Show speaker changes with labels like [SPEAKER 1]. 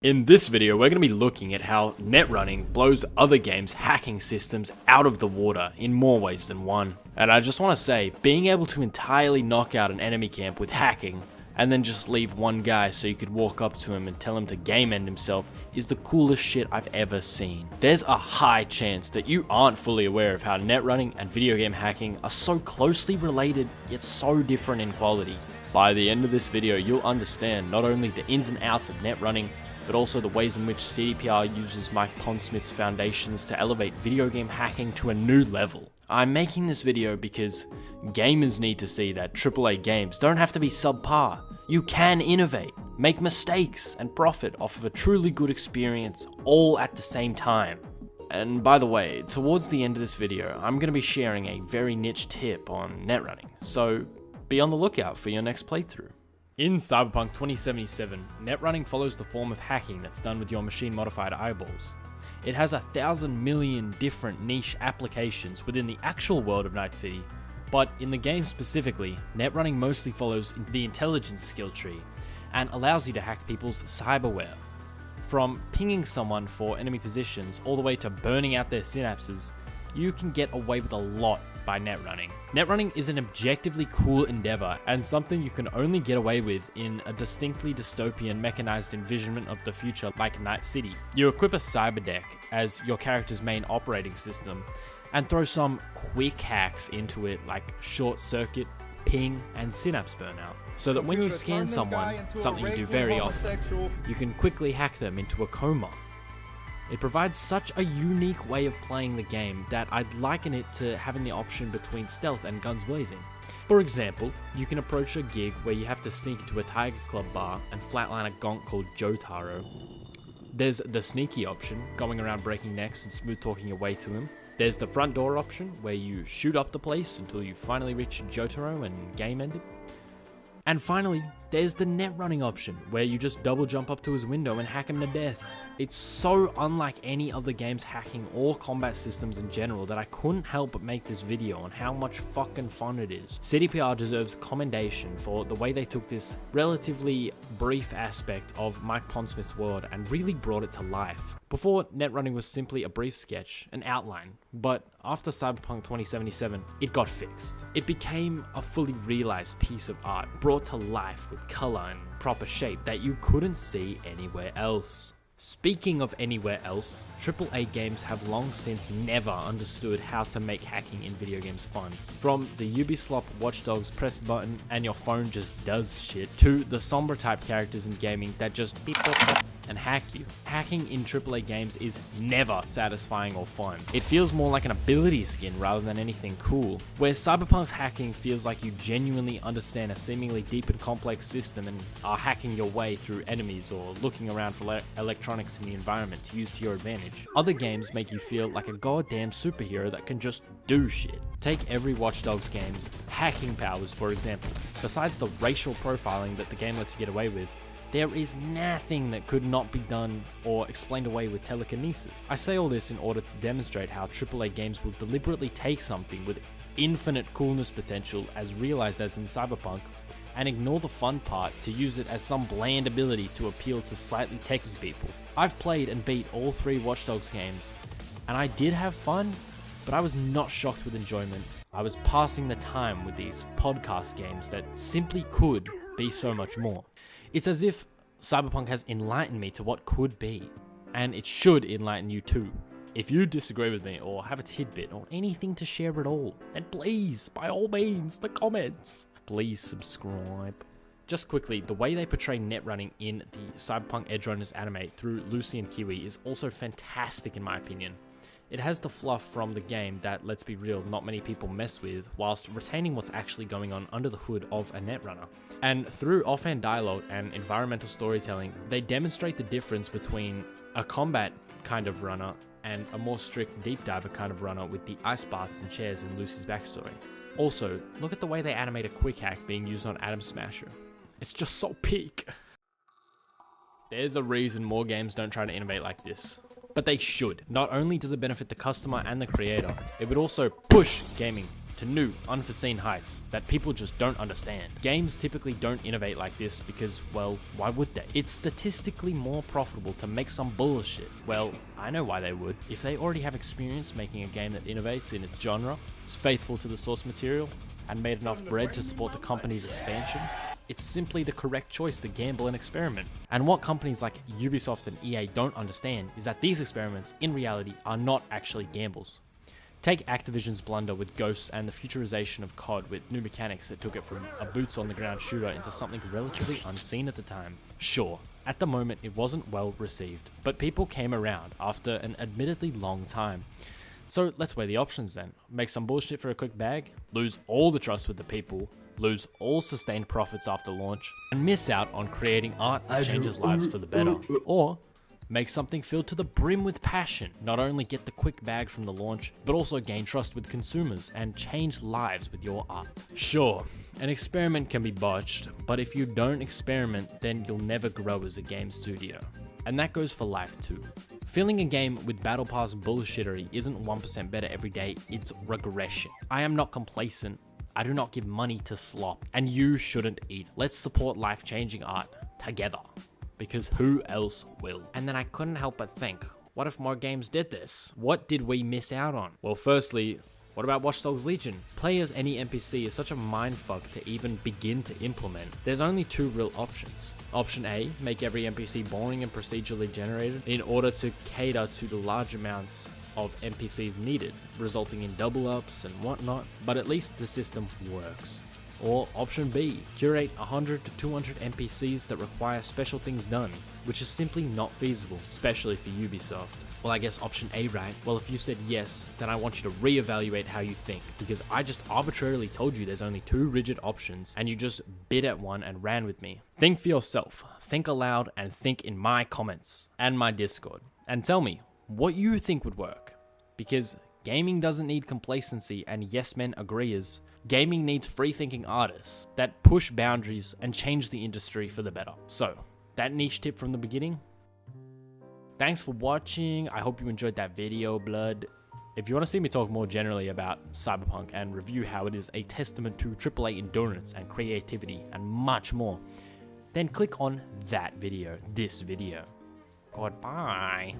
[SPEAKER 1] In this video, we're going to be looking at how netrunning blows other games' hacking systems out of the water in more ways than one. And I just want to say, being able to entirely knock out an enemy camp with hacking, and then just leave one guy so you could walk up to him and tell him to game end himself, is the coolest shit I've ever seen. There's a high chance that you aren't fully aware of how netrunning and video game hacking are so closely related, yet so different in quality. By the end of this video, you'll understand not only the ins and outs of netrunning, but also the ways in which CDPR uses Mike Pondsmith's foundations to elevate video game hacking to a new level. I'm making this video because gamers need to see that AAA games don't have to be subpar. You can innovate, make mistakes, and profit off of a truly good experience all at the same time. And by the way, towards the end of this video, I'm going to be sharing a very niche tip on netrunning, so be on the lookout for your next playthrough. In Cyberpunk 2077, netrunning follows the form of hacking that's done with your machine-modified eyeballs. It has 1,000 million different niche applications within the actual world of Night City, but in the game specifically, netrunning mostly follows the intelligence skill tree and allows you to hack people's cyberware. From pinging someone for enemy positions all the way to burning out their synapses, you can get away with a lot by netrunning. Netrunning is an objectively cool endeavor and something you can only get away with in a distinctly dystopian mechanized envisionment of the future like Night City. You equip a cyberdeck as your character's main operating system and throw some quick hacks into it like short circuit, ping, and synapse burnout, so that when you scan someone, something you do very often, you can quickly hack them into a coma. It provides such a unique way of playing the game that I'd liken it to having the option between stealth and guns blazing. For example, you can approach a gig where you have to sneak into a Tiger Club bar and flatline a gonk called Jotaro. There's the sneaky option, going around breaking necks and smooth talking your way to him. There's the front door option, where you shoot up the place until you finally reach Jotaro and game end it. And finally, there's the netrunning option, where you just double jump up to his window and hack him to death. It's so unlike any other game's hacking or combat systems in general that I couldn't help but make this video on how much fucking fun it is. CDPR deserves commendation for the way they took this relatively brief aspect of Mike Pondsmith's world and really brought it to life. Before, netrunning was simply a brief sketch, an outline, but after Cyberpunk 2077, it got fixed. It became a fully realized piece of art, brought to life with color and proper shape that you couldn't see anywhere else. Speaking of anywhere else, AAA games have long since never understood how to make hacking in video games fun. From the Ubisoft Watch Dogs press button and your phone just does shit, to the Sombra type characters in gaming that just beep beep beep and hack you. Hacking in AAA games is never satisfying or fun. It feels more like an ability skin rather than anything cool. Where Cyberpunk's hacking feels like you genuinely understand a seemingly deep and complex system and are hacking your way through enemies or looking around for electronics in the environment to use to your advantage. Other games make you feel like a goddamn superhero that can just do shit. Take every Watch Dogs game's hacking powers for example. Besides the racial profiling that the game lets you get away with, there is nothing that could not be done or explained away with telekinesis. I say all this in order to demonstrate how AAA games will deliberately take something with infinite coolness potential as realized as in Cyberpunk and ignore the fun part to use it as some bland ability to appeal to slightly techie people. I've played and beat all 3 Watch Dogs games, and I did have fun, but I was not shocked with enjoyment. I was passing the time with these podcast games that simply could be so much more. It's as if Cyberpunk has enlightened me to what could be, and it should enlighten you too. If you disagree with me or have a tidbit or anything to share at all, then please, by all means, the comments. Please subscribe. Just quickly, the way they portray netrunning in the Cyberpunk Edgerunners anime through Lucy and Kiwi is also fantastic in my opinion. It has the fluff from the game that, let's be real, not many people mess with, whilst retaining what's actually going on under the hood of a netrunner. And through offhand dialogue and environmental storytelling, they demonstrate the difference between a combat kind of runner and a more strict deep diver kind of runner with the ice baths and chairs in Lucy's backstory. Also, look at the way they animate a quick hack being used on Atom Smasher. It's just so peak. There's a reason more games don't try to innovate like this. But they should. Not only does it benefit the customer and the creator, it would also push gaming to new, unforeseen heights that people just don't understand. Games typically don't innovate like this because, well, why would they? It's statistically more profitable to make some bullshit. Well, I know why they would. If they already have experience making a game that innovates in its genre, is faithful to the source material, and made enough bread to support the company's expansion, it's simply the correct choice to gamble and experiment. And what companies like Ubisoft and EA don't understand is that these experiments, in reality, are not actually gambles. Take Activision's blunder with Ghosts and the futurization of COD with new mechanics that took it from a boots-on-the-ground shooter into something relatively unseen at the time. Sure, at the moment it wasn't well received, but people came around after an admittedly long time. So let's weigh the options then. Make some bullshit for a quick bag, lose all the trust with the people, lose all sustained profits after launch, and miss out on creating art that changes lives for the better. Or make something filled to the brim with passion. Not only get the quick bag from the launch, but also gain trust with consumers and change lives with your art. Sure, an experiment can be botched, but if you don't experiment, then you'll never grow as a game studio. And that goes for life too. Filling a game with Battle Pass bullshittery isn't 1% better every day, it's regression. I am not complacent. I do not give money to slop, and you shouldn't either. Let's support life-changing art together, because who else will? And then I couldn't help but think, what if more games did this? What did we miss out on? Well, firstly, what about Watch Dogs Legion? Play as any NPC is such a mindfuck to even begin to implement. There's only two real options. Option A, make every NPC boring and procedurally generated in order to cater to the large amounts of NPCs needed, resulting in double ups and whatnot, but at least the system works. Or option B, curate 100 to 200 NPCs that require special things done, which is simply not feasible, especially for Ubisoft. Well, I guess option A, right? Well, if you said yes, then I want you to reevaluate how you think, because I just arbitrarily told you there's only two rigid options, and you just bit at one and ran with me. Think for yourself, think aloud, and think in my comments and my Discord, and tell me what you think would work. Because gaming doesn't need complacency and yes men agreeers. Gaming needs free-thinking artists that push boundaries and change the industry for the better. So, that niche tip from the beginning. Thanks for watching. I hope you enjoyed that video, blood. If you want to see me talk more generally about Cyberpunk and review how it is a testament to AAA endurance and creativity and much more, then click on that video, this video. Goodbye.